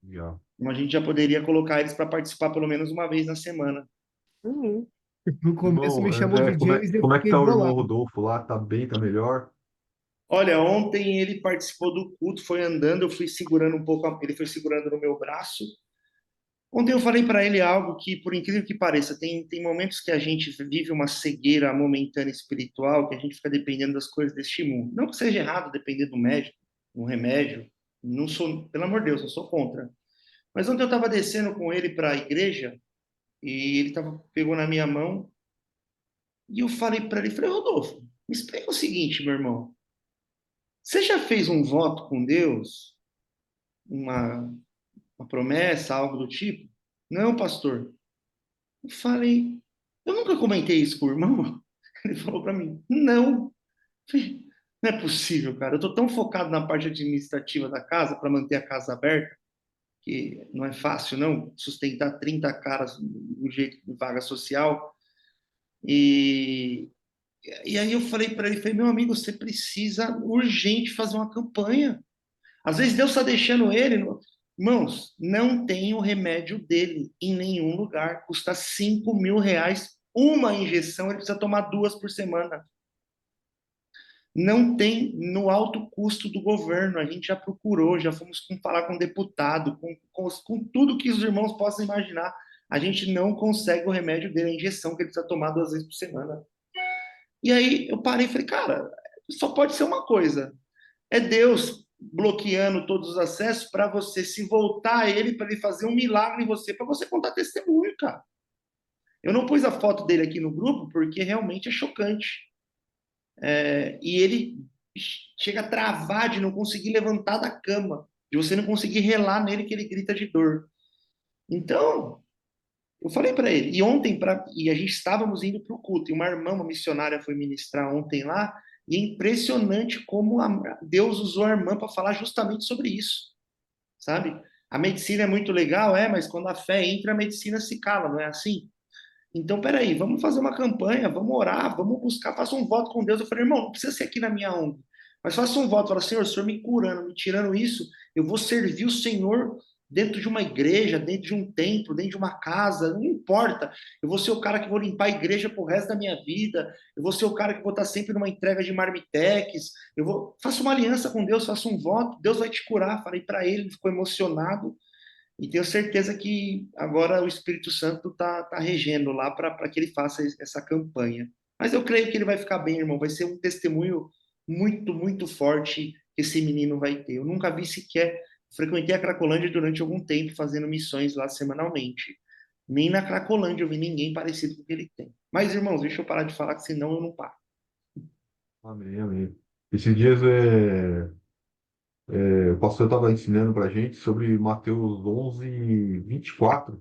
Legal. Então, a gente já poderia colocar eles para participar pelo menos uma vez na semana. No começo Irmão, me chamou André, de James e eu como é que fiquei tá o irmão bolado. Rodolfo lá? Tá bem, tá melhor? Olha, ontem ele participou do culto, foi andando, eu fui segurando um pouco, ele foi segurando no meu braço. Ontem eu falei para ele algo que, por incrível que pareça, tem momentos que a gente vive uma cegueira momentânea espiritual, que a gente fica dependendo das coisas deste mundo. Não que seja errado depender do médico, um remédio, não sou, pelo amor de Deus, eu sou contra. Mas ontem eu estava descendo com ele para a igreja e ele pegou na minha mão e eu falei para ele, Rodolfo, me explica o seguinte, meu irmão, você já fez um voto com Deus, uma promessa, algo do tipo? Não, pastor. Eu falei, eu nunca comentei isso com o irmão. Ele falou para mim, não. Não é possível, cara. Eu tô tão focado na parte administrativa da casa para manter a casa aberta, que não é fácil, não, sustentar 30 caras do jeito de vaga social. E, e aí eu falei, meu amigo, você precisa urgente fazer uma campanha. Às vezes Deus está deixando ele. Irmãos, não tem o remédio dele em nenhum lugar. Custa R$ 5.000 uma injeção, ele precisa tomar 2 por semana. Não tem no alto custo do governo. A gente já procurou, já fomos falar com deputado, com tudo que os irmãos possam imaginar. A gente não consegue o remédio dele, a injeção que ele precisa tomar 2 vezes por semana. E aí eu parei e falei, cara, só pode ser uma coisa. É Deus bloqueando todos os acessos para você se voltar a ele, para ele fazer um milagre em você, para você contar testemunho, cara. Eu não pus a foto dele aqui no grupo porque realmente é chocante. E ele chega a travar de não conseguir levantar da cama, de você não conseguir relar nele que ele grita de dor. Então, eu falei para ele. E ontem, e a gente estávamos indo para o culto, e uma irmã, uma missionária, foi ministrar ontem lá, e é impressionante como Deus usou a irmã para falar justamente sobre isso, sabe? A medicina é muito legal, mas quando a fé entra, a medicina se cala, não é assim? Então, peraí, vamos fazer uma campanha, vamos orar, vamos buscar, faça um voto com Deus. Eu falei, irmão, não precisa ser aqui na minha ONG, mas faça um voto, fala, Senhor, o Senhor me curando, me tirando isso, eu vou servir o Senhor dentro de uma igreja, dentro de um templo, dentro de uma casa, não importa. Eu vou ser o cara que vou limpar a igreja pro resto da minha vida, eu vou ser o cara que vou estar sempre numa entrega de marmitex, faça uma aliança com Deus, faça um voto, Deus vai te curar. Falei para ele ficou emocionado, e tenho certeza que agora o Espírito Santo tá regendo lá para que ele faça essa campanha. Mas eu creio que ele vai ficar bem, irmão, vai ser um testemunho muito, muito forte que esse menino vai ter. Eu nunca vi sequer, frequentei a Cracolândia durante algum tempo, fazendo missões lá semanalmente. Nem na Cracolândia eu vi ninguém parecido com o que ele tem. Mas, irmãos, deixa eu parar de falar, que senão eu não paro. Amém, amém. Esses dias o pastor estava ensinando para a gente sobre Mateus 11:24,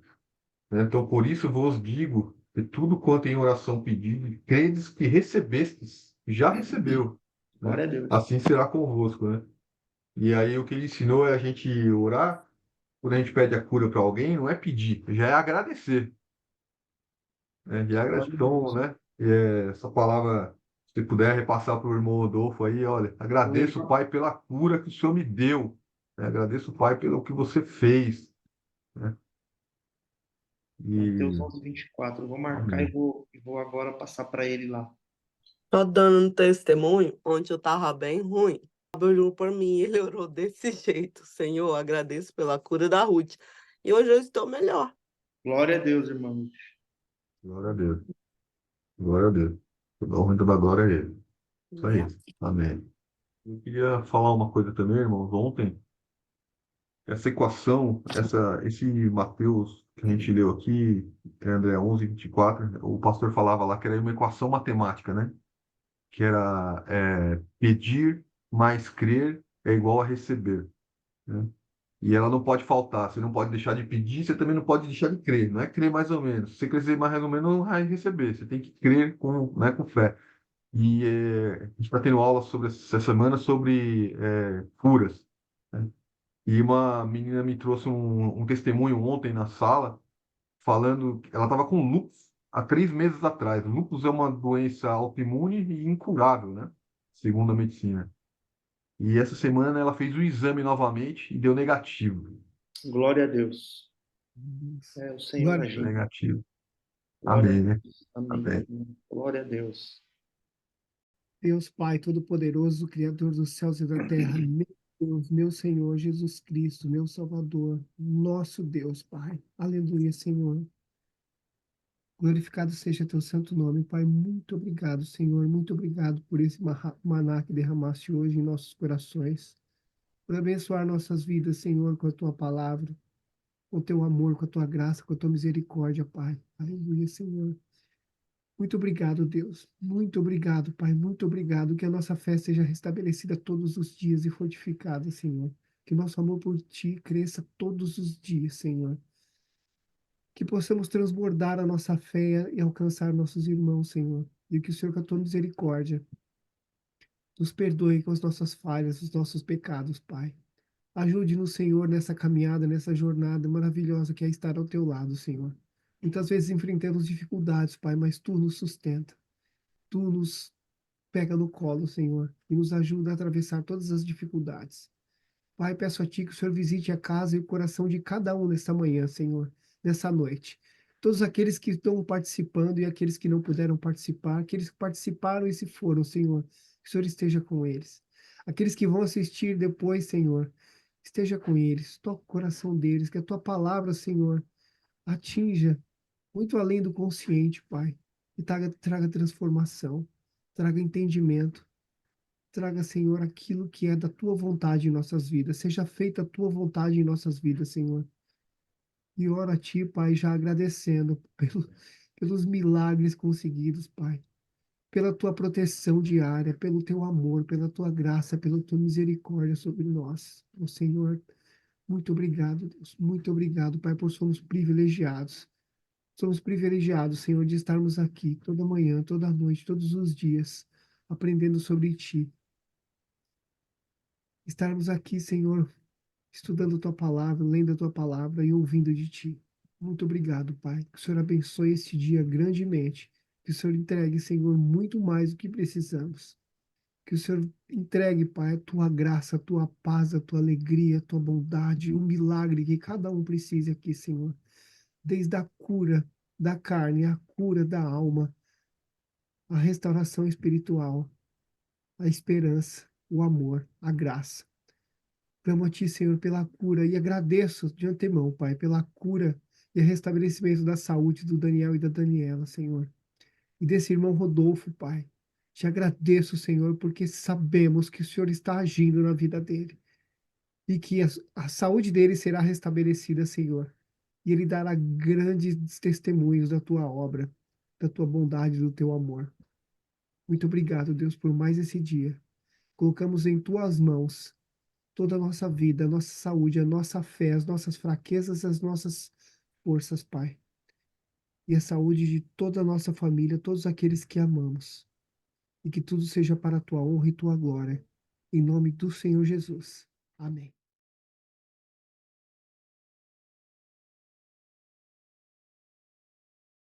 né? Então, por isso vos digo, que tudo quanto em oração pedido, credes que recebestes, já recebeu, Glória né? a Deus. Assim será convosco, né? E aí o que ele ensinou é a gente orar, quando a gente pede a cura para alguém, não é pedir, já é agradecer, né? Já é Glória a gratidão, Deus. né? Essa palavra, se puder repassar para o irmão Rodolfo aí, olha, agradeço, Pai, pela cura que o Senhor me deu, né? Agradeço, Pai, pelo que você fez, né? Mateus E 11:24. Eu vou marcar amém. e vou agora passar para ele lá. Tô dando um testemunho onde eu tava bem ruim. Ele orou por mim, ele orou desse jeito. Senhor, agradeço pela cura da Ruth. E hoje eu estou melhor. Glória a Deus, irmãos. Glória a Deus. Glória a Deus. Toda honra e toda glória a Ele. Isso aí. Né? Amém. Eu queria falar uma coisa também, irmãos. Ontem, essa equação, esse Mateus que a gente leu aqui, André 11:24, o pastor falava lá que era uma equação matemática, né? Que era pedir mais crer é igual a receber, né? E ela não pode faltar. Você não pode deixar de pedir, você também não pode deixar de crer. Não é crer mais ou menos. Se você crescer mais ou menos, não vai receber. Você tem que crer com fé. E a gente está tendo aula sobre essa semana sobre curas, né? E uma menina me trouxe um testemunho ontem na sala, falando que ela estava com lúpus há 3 meses atrás. Lúpus é uma doença autoimune e incurável, né? Segundo a medicina. E essa semana ela fez o exame novamente e deu negativo. Glória a Deus. É o Senhor Glória, Deu agindo. negativo. Glória a Amém, né? Deus. Amém. Amém. Glória a Deus. Deus Pai Todo-Poderoso, Criador dos céus e da terra, meu Deus, meu Senhor Jesus Cristo, meu Salvador, nosso Deus, Pai. Aleluia, Senhor. Glorificado seja teu santo nome, Pai. Muito obrigado, Senhor. Muito obrigado por esse maná que derramaste hoje em nossos corações. Por abençoar nossas vidas, Senhor, com a tua palavra, com o teu amor, com a tua graça, com a tua misericórdia, Pai. Aleluia, Senhor. Muito obrigado, Deus. Muito obrigado, Pai. Muito obrigado. Que a nossa fé seja restabelecida todos os dias e fortificada, Senhor. Que nosso amor por Ti cresça todos os dias, Senhor. Que possamos transbordar a nossa fé e alcançar nossos irmãos, Senhor. E que o Senhor, com a tua misericórdia, nos perdoe com as nossas falhas, os nossos pecados, Pai. Ajude-nos, Senhor, nessa caminhada, nessa jornada maravilhosa que é estar ao teu lado, Senhor. Muitas vezes enfrentamos dificuldades, Pai, mas Tu nos sustenta. Tu nos pega no colo, Senhor, e nos ajuda a atravessar todas as dificuldades. Pai, peço a Ti que o Senhor visite a casa e o coração de cada um nesta manhã, Senhor, nessa noite. Todos aqueles que estão participando e aqueles que não puderam participar, aqueles que participaram e se foram, Senhor, que o Senhor esteja com eles. Aqueles que vão assistir depois, Senhor, esteja com eles, toque o coração deles, que a Tua palavra, Senhor, atinja muito além do consciente, Pai, e traga transformação, traga entendimento, traga, Senhor, aquilo que é da Tua vontade em nossas vidas. Seja feita a Tua vontade em nossas vidas, Senhor. E oro a Ti, Pai, já agradecendo pelos milagres conseguidos, Pai. Pela Tua proteção diária, pelo Teu amor, pela Tua graça, pela Tua misericórdia sobre nós. Ó Senhor, muito obrigado, Deus. Muito obrigado, Pai, por somos privilegiados. Somos privilegiados, Senhor, de estarmos aqui toda manhã, toda noite, todos os dias, aprendendo sobre Ti. Estarmos aqui, Senhor, estudando Tua palavra, lendo a Tua palavra e ouvindo de Ti. Muito obrigado, Pai. Que o Senhor abençoe este dia grandemente. Que o Senhor entregue, Senhor, muito mais do que precisamos. Que o Senhor entregue, Pai, a Tua graça, a Tua paz, a Tua alegria, a Tua bondade, o milagre que cada um precisa aqui, Senhor. Desde a cura da carne, a cura da alma, a restauração espiritual, a esperança, o amor, a graça. Clamo a Ti, Senhor, pela cura e agradeço de antemão, Pai, pela cura e restabelecimento da saúde do Daniel e da Daniela, Senhor. E desse irmão Rodolfo, Pai. Te agradeço, Senhor, porque sabemos que o Senhor está agindo na vida dele e que a saúde dele será restabelecida, Senhor. E ele dará grandes testemunhos da tua obra, da tua bondade, do teu amor. Muito obrigado, Deus, por mais esse dia. Colocamos em tuas mãos toda a nossa vida, a nossa saúde, a nossa fé, as nossas fraquezas, as nossas forças, Pai. E a saúde de toda a nossa família, todos aqueles que amamos. E que tudo seja para a tua honra e tua glória. Em nome do Senhor Jesus. Amém.